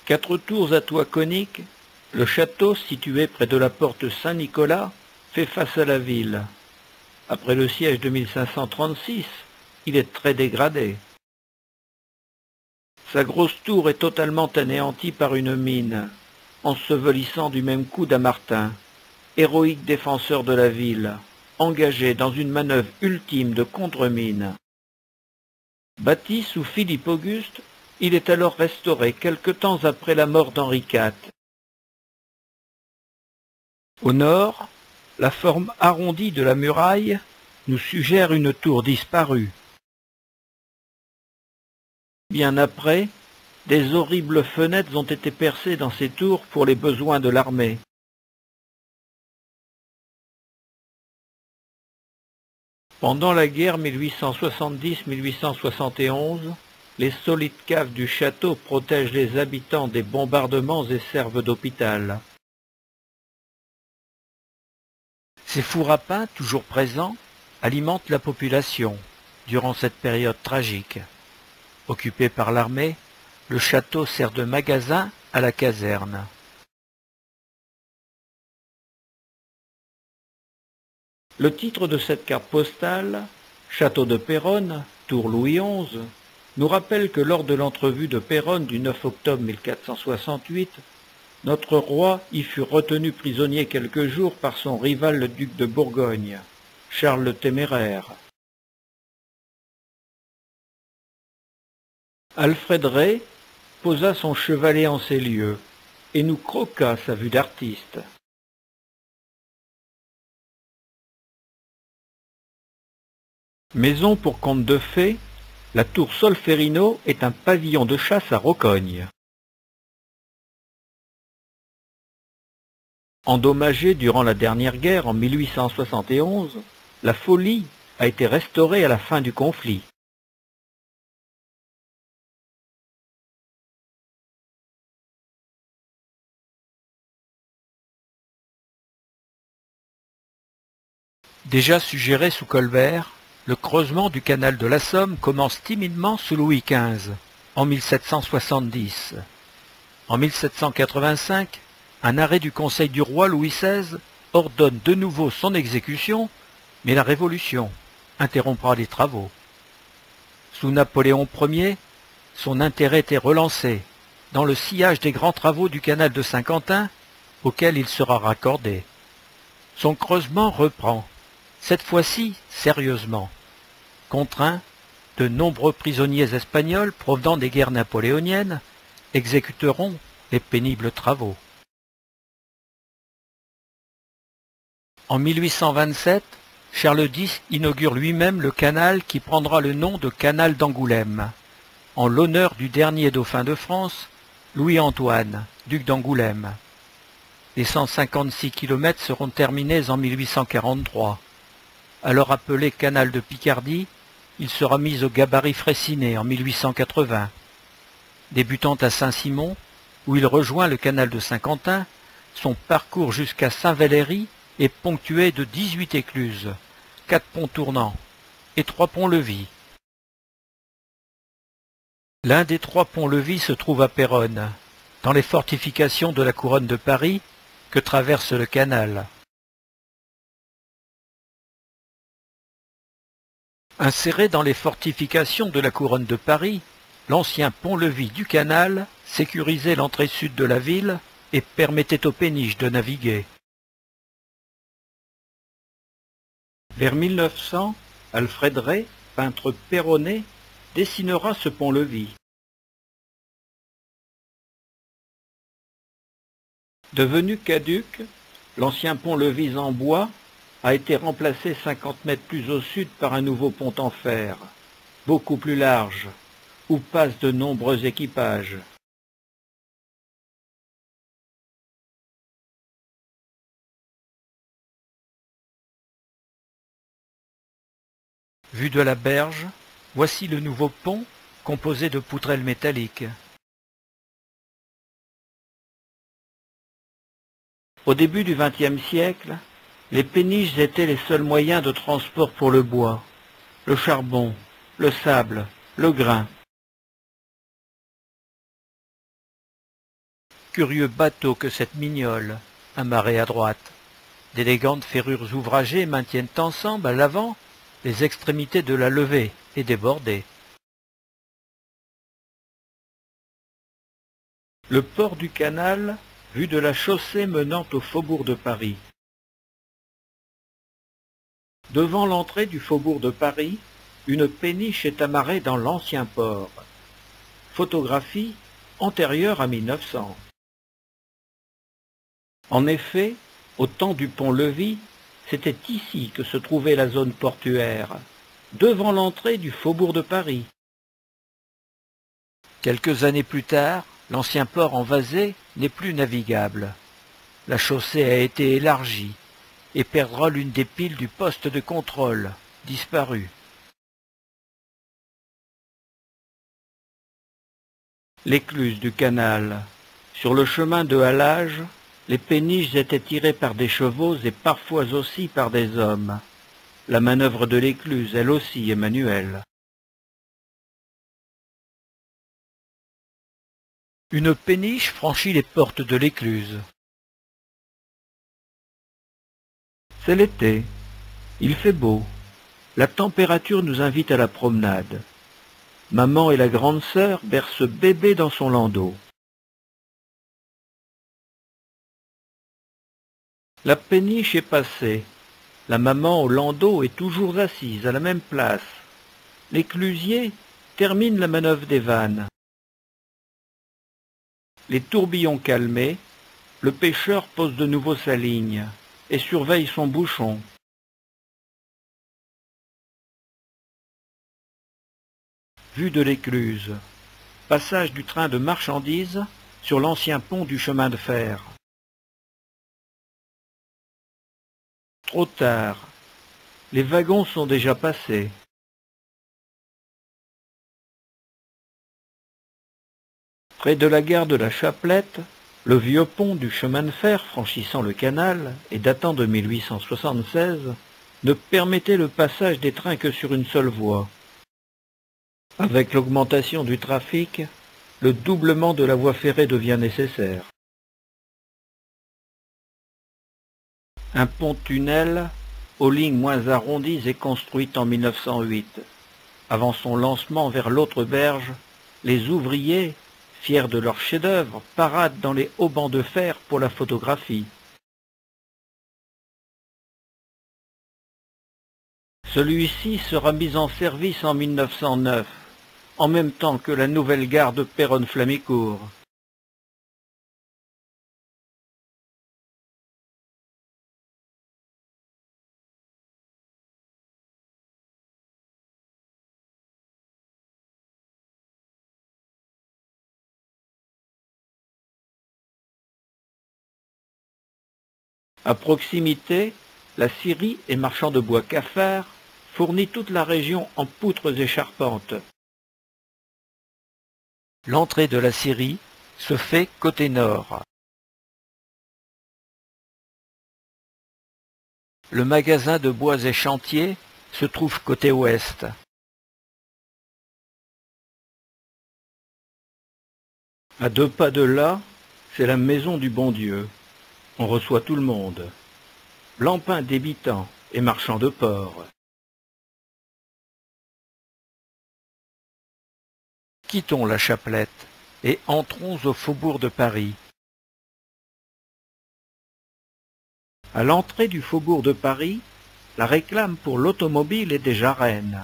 4 tours à toit conique, le château, situé près de la porte Saint-Nicolas, fait face à la ville. Après le siège de 1536, il est très dégradé. Sa grosse tour est totalement anéantie par une mine, ensevelissant du même coup Damartin, héroïque défenseur de la ville, engagé dans une manœuvre ultime de contre-mine. Bâti sous Philippe Auguste, il est alors restauré quelque temps après la mort d'Henri IV. Au nord, la forme arrondie de la muraille nous suggère une tour disparue. Bien après, des horribles fenêtres ont été percées dans ces tours pour les besoins de l'armée. Pendant la guerre 1870-1871, les solides caves du château protègent les habitants des bombardements et servent d'hôpital. Ces fours à pain, toujours présents, alimentent la population durant cette période tragique. Occupé par l'armée, le château sert de magasin à la caserne. Le titre de cette carte postale, Château de Péronne, Tour Louis XI, nous rappelle que lors de l'entrevue de Péronne du 9 octobre 1468, notre roi y fut retenu prisonnier quelques jours par son rival le duc de Bourgogne, Charles le Téméraire. Alfred Rey posa son chevalet en ces lieux et nous croqua sa vue d'artiste. Maison pour conte de fées, la tour Solferino est un pavillon de chasse à Rocogne. Endommagée durant la dernière guerre en 1871, la Folie a été restaurée à la fin du conflit. Déjà suggéré sous Colbert, le creusement du canal de la Somme commence timidement sous Louis XV, en 1770. En 1785, un arrêt du Conseil du roi Louis XVI ordonne de nouveau son exécution, mais la Révolution interrompra les travaux. Sous Napoléon Ier, son intérêt était relancé dans le sillage des grands travaux du canal de Saint-Quentin, auquel il sera raccordé. Son creusement reprend, cette fois-ci sérieusement. Contraints, de nombreux prisonniers espagnols provenant des guerres napoléoniennes exécuteront les pénibles travaux. En 1827, Charles X inaugure lui-même le canal qui prendra le nom de canal d'Angoulême, en l'honneur du dernier dauphin de France, Louis-Antoine, duc d'Angoulême. Les 156 km seront terminés en 1843. Alors appelé canal de Picardie, il sera mis au gabarit Fraissinet en 1880. Débutant à Saint-Simon, où il rejoint le canal de Saint-Quentin, son parcours jusqu'à Saint-Valery est ponctué de 18 écluses, 4 ponts tournants et 3 ponts-levis. L'un des 3 ponts-levis se trouve à Péronne, dans les fortifications de la couronne de Paris que traverse le canal. Inséré dans les fortifications de la couronne de Paris, l'ancien pont-levis du canal sécurisait l'entrée sud de la ville et permettait aux péniches de naviguer. Vers 1900, Alfred Rey, peintre péronnais, dessinera ce pont-levis. Devenu caduc, l'ancien pont-levis en bois a été remplacé 50 mètres plus au sud par un nouveau pont en fer, beaucoup plus large, où passent de nombreux équipages. Vu de la berge, voici le nouveau pont composé de poutrelles métalliques. Au début du XXe siècle, les péniches étaient les seuls moyens de transport pour le bois, le charbon, le sable, le grain. Curieux bateau que cette Mignole, amarrée à droite. D'élégantes ferrures ouvragées maintiennent ensemble à l'avant les extrémités de la levée et des bordées. Le port du canal, vu de la chaussée menant au faubourg de Paris. Devant l'entrée du faubourg de Paris, une péniche est amarrée dans l'ancien port. Photographie antérieure à 1900. En effet, au temps du pont-levis, c'était ici que se trouvait la zone portuaire, devant l'entrée du faubourg de Paris. Quelques années plus tard, l'ancien port envasé n'est plus navigable. La chaussée a été élargie et perdra l'une des piles du poste de contrôle, disparue. L'écluse du canal. Sur le chemin de halage, les péniches étaient tirées par des chevaux et parfois aussi par des hommes. La manœuvre de l'écluse, elle aussi, est manuelle. Une péniche franchit les portes de l'écluse. C'est l'été. Il fait beau. La température nous invite à la promenade. Maman et la grande sœur bercent bébé dans son landau. La péniche est passée. La maman au landau est toujours assise à la même place. L'éclusier termine la manœuvre des vannes. Les tourbillons calmés, le pêcheur pose de nouveau sa ligne et surveille son bouchon. Vue de l'écluse. Passage du train de marchandises sur l'ancien pont du chemin de fer. Trop tard. Les wagons sont déjà passés. Près de la gare de la Chapelette, le vieux pont du chemin de fer franchissant le canal et datant de 1876 ne permettait le passage des trains que sur une seule voie. Avec l'augmentation du trafic, le doublement de la voie ferrée devient nécessaire. Un pont-tunnel aux lignes moins arrondies est construit en 1908. Avant son lancement vers l'autre berge, les ouvriers, fiers de leur chef-d'œuvre, paradent dans les hauts bancs de fer pour la photographie. Celui-ci sera mis en service en 1909, en même temps que la nouvelle gare de Péronne-Flamicourt. À proximité, la scierie et marchand de bois Cafard fournit toute la région en poutres et charpentes. L'entrée de la scierie se fait côté nord. Le magasin de bois et chantiers se trouve côté ouest. À 2 pas de là, c'est la maison du bon Dieu. On reçoit tout le monde. Blampin débitant et marchand de porc. Quittons la Chapelette et entrons au faubourg de Paris. À l'entrée du faubourg de Paris, la réclame pour l'automobile est déjà reine.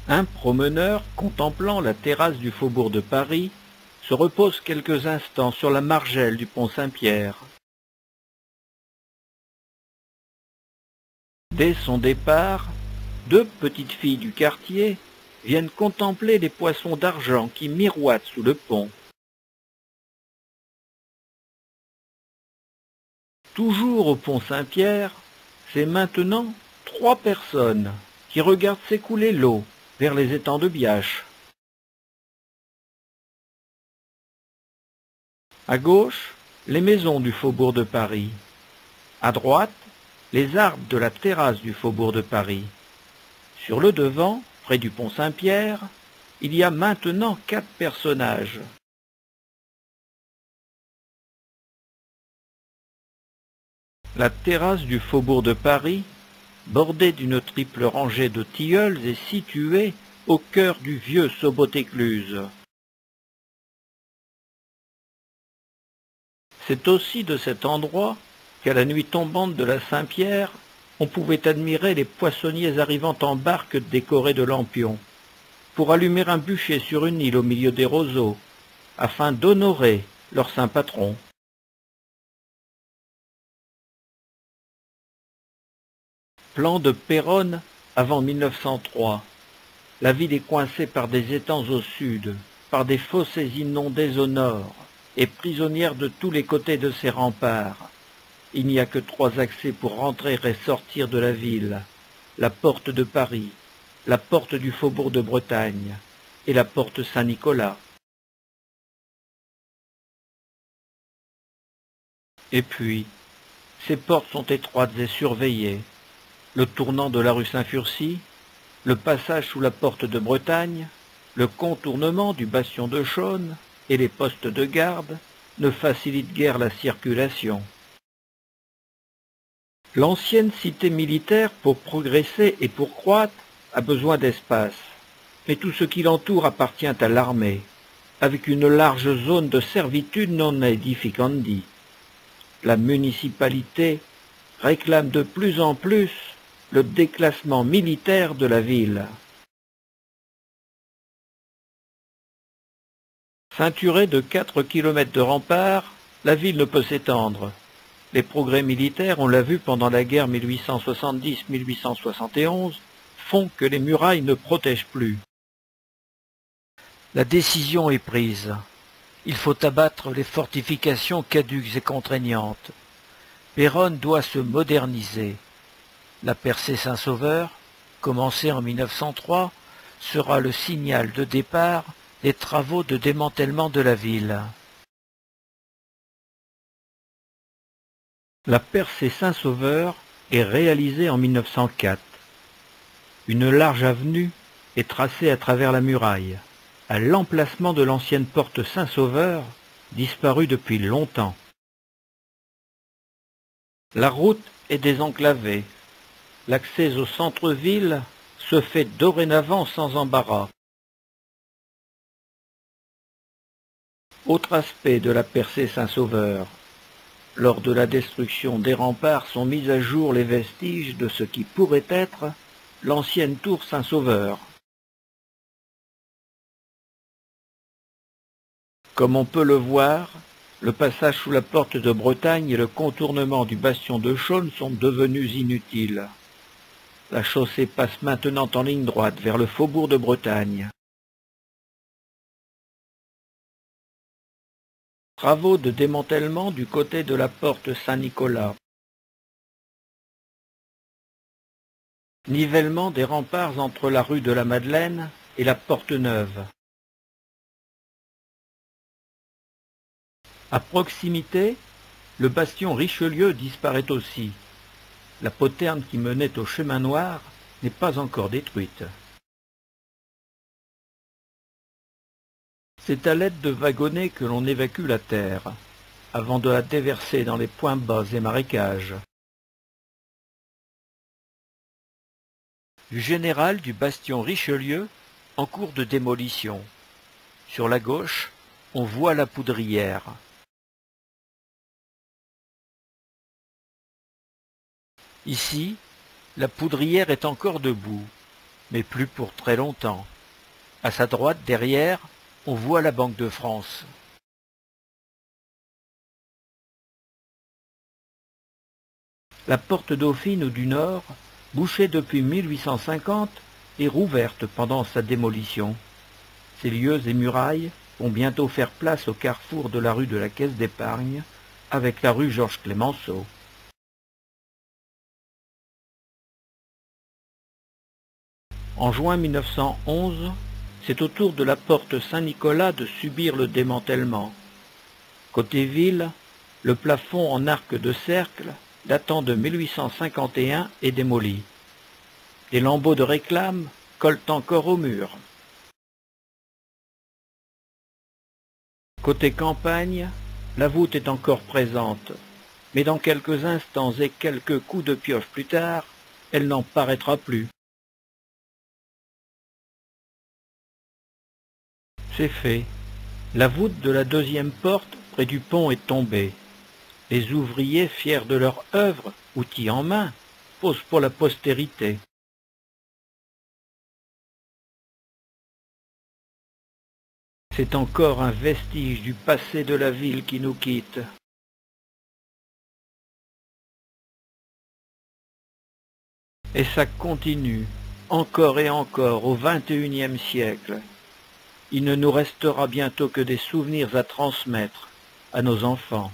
Un promeneur contemplant la terrasse du faubourg de Paris se repose quelques instants sur la margelle du pont Saint-Pierre. Dès son départ, 2 petites filles du quartier viennent contempler les poissons d'argent qui miroitent sous le pont. Toujours au pont Saint-Pierre, c'est maintenant 3 personnes qui regardent s'écouler l'eau vers les étangs de Biache. À gauche, les maisons du faubourg de Paris. À droite, les arbres de la terrasse du faubourg de Paris. Sur le devant, près du pont Saint-Pierre, il y a maintenant 4 personnages. La terrasse du faubourg de Paris, bordée d'une triple rangée de tilleuls, est située au cœur du vieux Sobot-Écluse. C'est aussi de cet endroit qu'à la nuit tombante de la Saint-Pierre, on pouvait admirer les poissonniers arrivant en barque décorée de lampions, pour allumer un bûcher sur une île au milieu des roseaux, afin d'honorer leur saint patron. Plan de Péronne avant 1903. La ville est coincée par des étangs au sud, par des fossés inondés au nord, et prisonnière de tous les côtés de ses remparts. Il n'y a que 3 accès pour rentrer et sortir de la ville: la porte de Paris, la porte du faubourg de Bretagne et la porte Saint-Nicolas. Et puis, ces portes sont étroites et surveillées. Le tournant de la rue Saint-Furcy, le passage sous la porte de Bretagne, le contournement du bastion de Chaulnes et les postes de garde ne facilitent guère la circulation. L'ancienne cité militaire, pour progresser et pour croître, a besoin d'espace, mais tout ce qui l'entoure appartient à l'armée, avec une large zone de servitude non edificandi. La municipalité réclame de plus en plus le déclassement militaire de la ville. Ceinturée de 4 kilomètres de remparts, la ville ne peut s'étendre. Les progrès militaires, on l'a vu pendant la guerre 1870-1871, font que les murailles ne protègent plus. La décision est prise. Il faut abattre les fortifications caduques et contraignantes. Péronne doit se moderniser. La percée Saint-Sauveur, commencée en 1903, sera le signal de départ des travaux de démantèlement de la ville. La percée Saint-Sauveur est réalisée en 1904. Une large avenue est tracée à travers la muraille, à l'emplacement de l'ancienne porte Saint-Sauveur, disparue depuis longtemps. La route est désenclavée. L'accès au centre-ville se fait dorénavant sans embarras. Autre aspect de la percée Saint-Sauveur. Lors de la destruction des remparts sont mis à jour les vestiges de ce qui pourrait être l'ancienne tour Saint-Sauveur. Comme on peut le voir, le passage sous la porte de Bretagne et le contournement du bastion de Chaulnes sont devenus inutiles. La chaussée passe maintenant en ligne droite vers le faubourg de Bretagne. Travaux de démantèlement du côté de la porte Saint-Nicolas. Nivellement des remparts entre la rue de la Madeleine et la porte Neuve. À proximité, le bastion Richelieu disparaît aussi. La poterne qui menait au chemin noir n'est pas encore détruite. C'est à l'aide de wagonnets que l'on évacue la terre, avant de la déverser dans les points bas et marécages. Du général du bastion Richelieu en cours de démolition. Sur la gauche, on voit la poudrière. Ici, la poudrière est encore debout, mais plus pour très longtemps. À sa droite, derrière, on voit la Banque de France. La porte Dauphine du Nord, bouchée depuis 1850, est rouverte pendant sa démolition. Ces lieux et murailles vont bientôt faire place au carrefour de la rue de la Caisse d'Épargne avec la rue Georges Clemenceau. En juin 1911, c'est au tour de la porte Saint-Nicolas de subir le démantèlement. Côté ville, le plafond en arc de cercle datant de 1851 est démoli. Des lambeaux de réclame collent encore au mur. Côté campagne, la voûte est encore présente, mais dans quelques instants et quelques coups de pioche plus tard, elle n'en paraîtra plus. C'est fait. La voûte de la deuxième porte, près du pont, est tombée. Les ouvriers, fiers de leur œuvre, outils en main, posent pour la postérité. C'est encore un vestige du passé de la ville qui nous quitte. Et ça continue, encore et encore, au XXIe siècle. Il ne nous restera bientôt que des souvenirs à transmettre à nos enfants.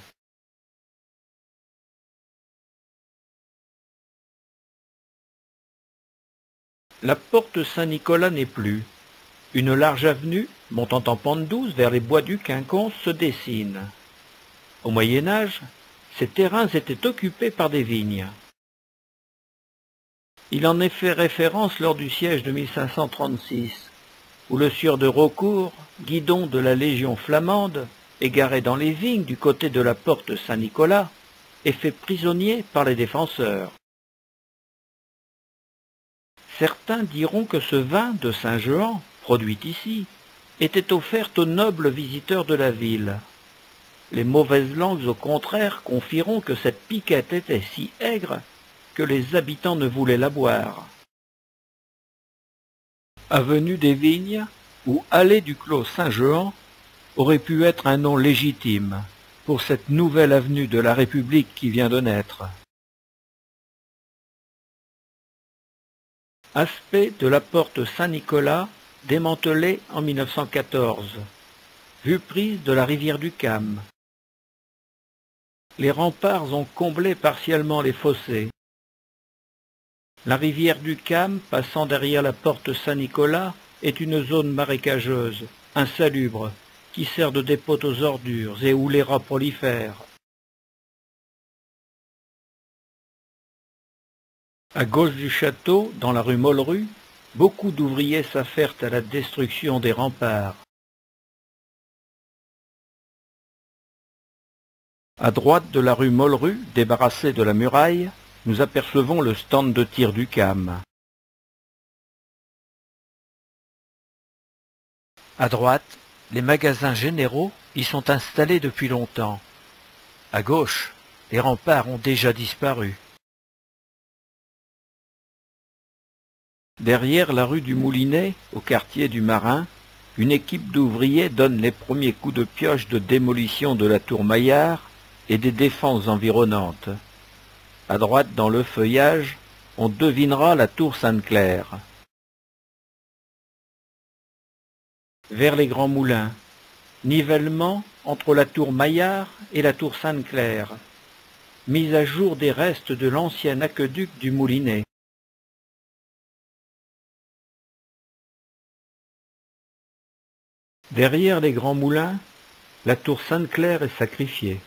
La porte Saint-Nicolas n'est plus. Une large avenue, montant en pente douce vers les bois du Quinconce, se dessine. Au Moyen Âge, ces terrains étaient occupés par des vignes. Il en est fait référence lors du siège de 1536, où le sieur de Raucourt, guidon de la Légion flamande, égaré dans les vignes du côté de la porte Saint-Nicolas, est fait prisonnier par les défenseurs. Certains diront que ce vin de Saint-Jehan, produit ici, était offert aux nobles visiteurs de la ville. Les mauvaises langues, au contraire, confieront que cette piquette était si aigre que les habitants ne voulaient la boire. Avenue des Vignes ou allée du Clos Saint-Jehan aurait pu être un nom légitime pour cette nouvelle avenue de la République qui vient de naître. Aspect de la porte Saint-Nicolas démantelée en 1914. Vue prise de la rivière du Cam. Les remparts ont comblé partiellement les fossés. La rivière du Cam, passant derrière la porte Saint-Nicolas, est une zone marécageuse, insalubre, qui sert de dépôt aux ordures et où les rats prolifèrent. À gauche du château, dans la rue Mollerue, beaucoup d'ouvriers s'affairent à la destruction des remparts. À droite de la rue Mollerue, débarrassée de la muraille, nous apercevons le stand de tir du Cam. À droite, les magasins généraux y sont installés depuis longtemps. À gauche, les remparts ont déjà disparu. Derrière la rue du Moulinet, au quartier du Marin, une équipe d'ouvriers donne les premiers coups de pioche de démolition de la tour Maillard et des défenses environnantes. À droite, dans le feuillage, on devinera la tour Sainte-Claire. Vers les Grands Moulins, nivellement entre la tour Maillard et la tour Sainte-Claire, mise à jour des restes de l'ancien aqueduc du Moulinet. Derrière les Grands Moulins, la tour Sainte-Claire est sacrifiée.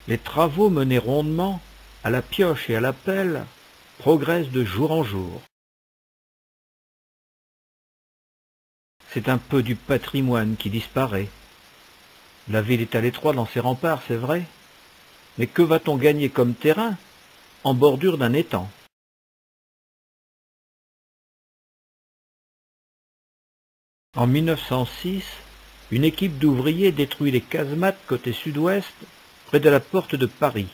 Les travaux menés rondement, à la pioche et à la pelle, progressent de jour en jour. C'est un peu du patrimoine qui disparaît. La ville est à l'étroit dans ses remparts, c'est vrai, mais que va-t-on gagner comme terrain en bordure d'un étang? En 1906, une équipe d'ouvriers détruit les casemates côté sud-ouest, près de la porte de Paris.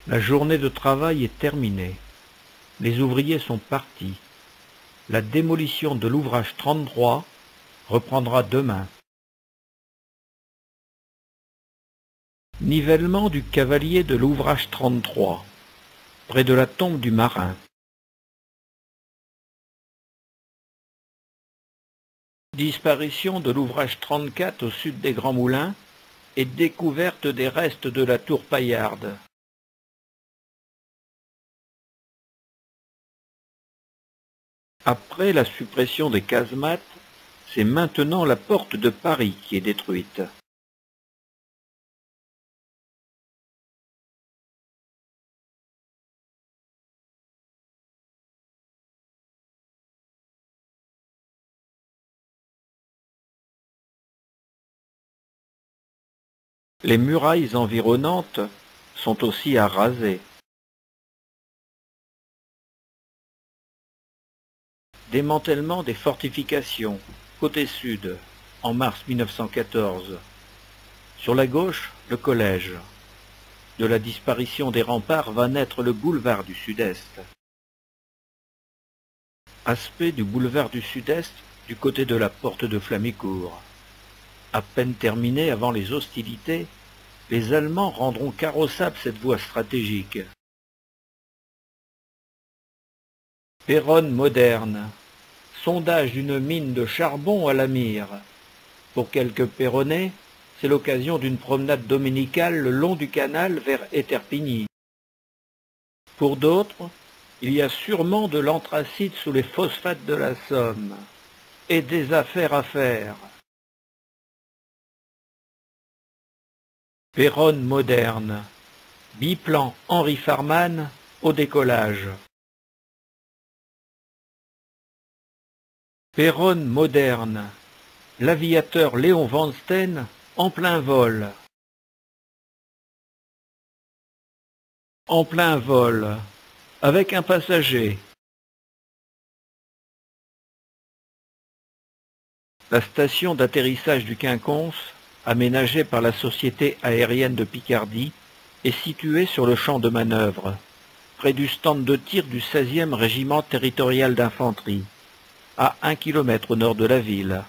La journée de travail est terminée. Les ouvriers sont partis. La démolition de l'ouvrage 33 reprendra demain. Nivellement du cavalier de l'ouvrage 33, près de la tombe du Marin. Disparition de l'ouvrage 34 au sud des Grands Moulins et découverte des restes de la tour Paillarde. Après la suppression des casemates, C'est maintenant la porte de Paris qui est détruite. Les murailles environnantes sont aussi à raser. Démantèlement des fortifications, côté sud, en mars 1914. Sur la gauche, le collège. De la disparition des remparts va naître le boulevard du Sud-Est. Aspect du boulevard du Sud-Est du côté de la porte de Flamicourt. À peine terminée avant les hostilités, les Allemands rendront carrossable cette voie stratégique. Péronne moderne. Sondage d'une mine de charbon à la mire. Pour quelques Péronnais, c'est l'occasion d'une promenade dominicale le long du canal vers Éterpigny. Pour d'autres, il y a sûrement de l'anthracite sous les phosphates de la Somme. Et des affaires à faire. Péronne moderne. Biplan Henri Farman au décollage. Péronne moderne. L'aviateur Léon Van Steen en plein vol. En plein vol, avec un passager. La station d'atterrissage du Quinconce, aménagée par la Société aérienne de Picardie, est située sur le champ de manœuvre, près du stand de tir du 16e régiment territorial d'infanterie, à 1 km au nord de la ville.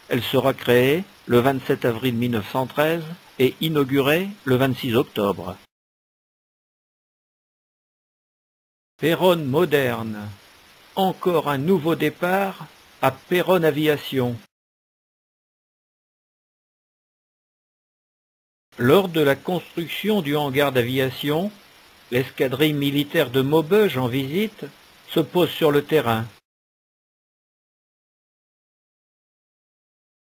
Elle sera créée le 27 avril 1913 et inaugurée le 26 octobre. Péronne moderne. Encore un nouveau départ à Péronne Aviation. Lors de la construction du hangar d'aviation, l'escadrille militaire de Maubeuge en visite se pose sur le terrain.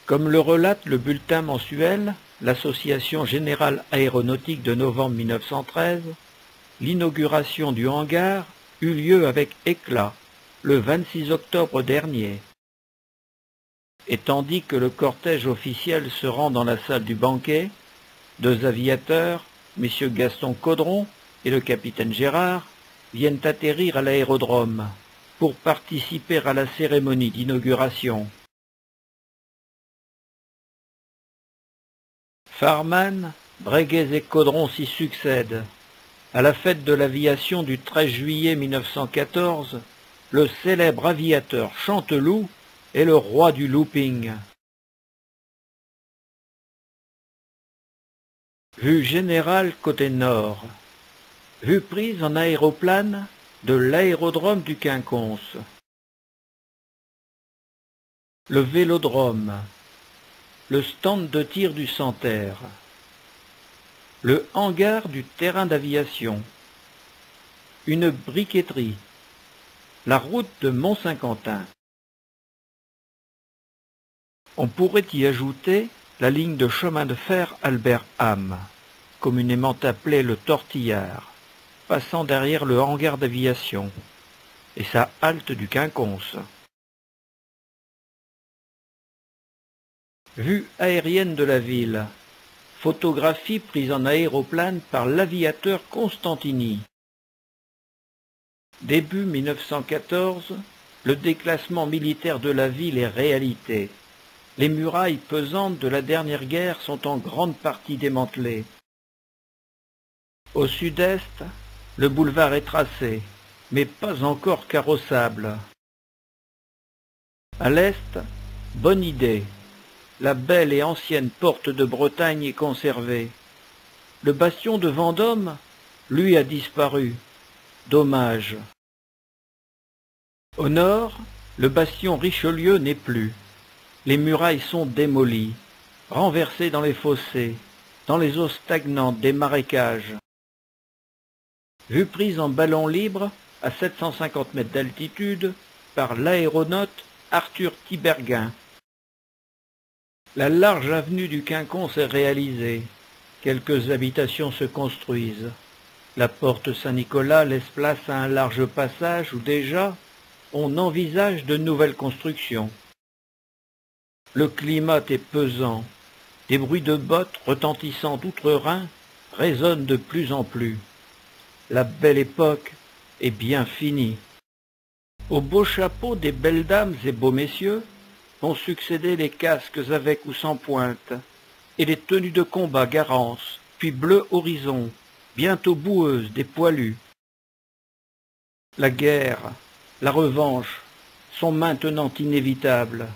Comme le relate le bulletin mensuel, l'Association générale aéronautique de novembre 1913, l'inauguration du hangar eut lieu avec éclat le 26 octobre dernier. Et tandis que le cortège officiel se rend dans la salle du banquet, deux aviateurs, messieurs Gaston Caudron et le capitaine Gérard, viennent atterrir à l'aérodrome pour participer à la cérémonie d'inauguration. Farman, Breguet et Caudron s'y succèdent. À la fête de l'aviation du 13 juillet 1914, le célèbre aviateur Chanteloup est le roi du looping. Vue générale côté nord. Vue prise en aéroplane de l'aérodrome du Quinconce. Le vélodrome. Le stand de tir du Santerre. Le hangar du terrain d'aviation. Une briqueterie. La route de Mont-Saint-Quentin. On pourrait y ajouter la ligne de chemin de fer Albert-Ham, communément appelée le Tortillard, passant derrière le hangar d'aviation, et sa halte du Quinconce. Vue aérienne de la ville. Photographie prise en aéroplane par l'aviateur Constantini. Début 1914, le déclassement militaire de la ville est réalité. Les murailles pesantes de la dernière guerre sont en grande partie démantelées. Au sud-est, le boulevard est tracé, mais pas encore carrossable. À l'est, bonne idée. La belle et ancienne porte de Bretagne est conservée. Le bastion de Vendôme, lui, a disparu. Dommage. Au nord, le bastion Richelieu n'est plus. Les murailles sont démolies, renversées dans les fossés, dans les eaux stagnantes des marécages. Vue prise en ballon libre, à 750 mètres d'altitude, par l'aéronaute Arthur Tiberghien. La large avenue du Quinconce est réalisée. Quelques habitations se construisent. La porte Saint-Nicolas laisse place à un large passage où déjà on envisage de nouvelles constructions. Le climat est pesant. Des bruits de bottes retentissant d'outre-Rhin résonnent de plus en plus. La belle époque est bien finie. Aux beaux chapeaux des belles dames et beaux messieurs vont succéder les casques avec ou sans pointe, et les tenues de combat Garance, puis bleu horizon, bientôt boueuses des poilus. La guerre, la revanche sont maintenant inévitables.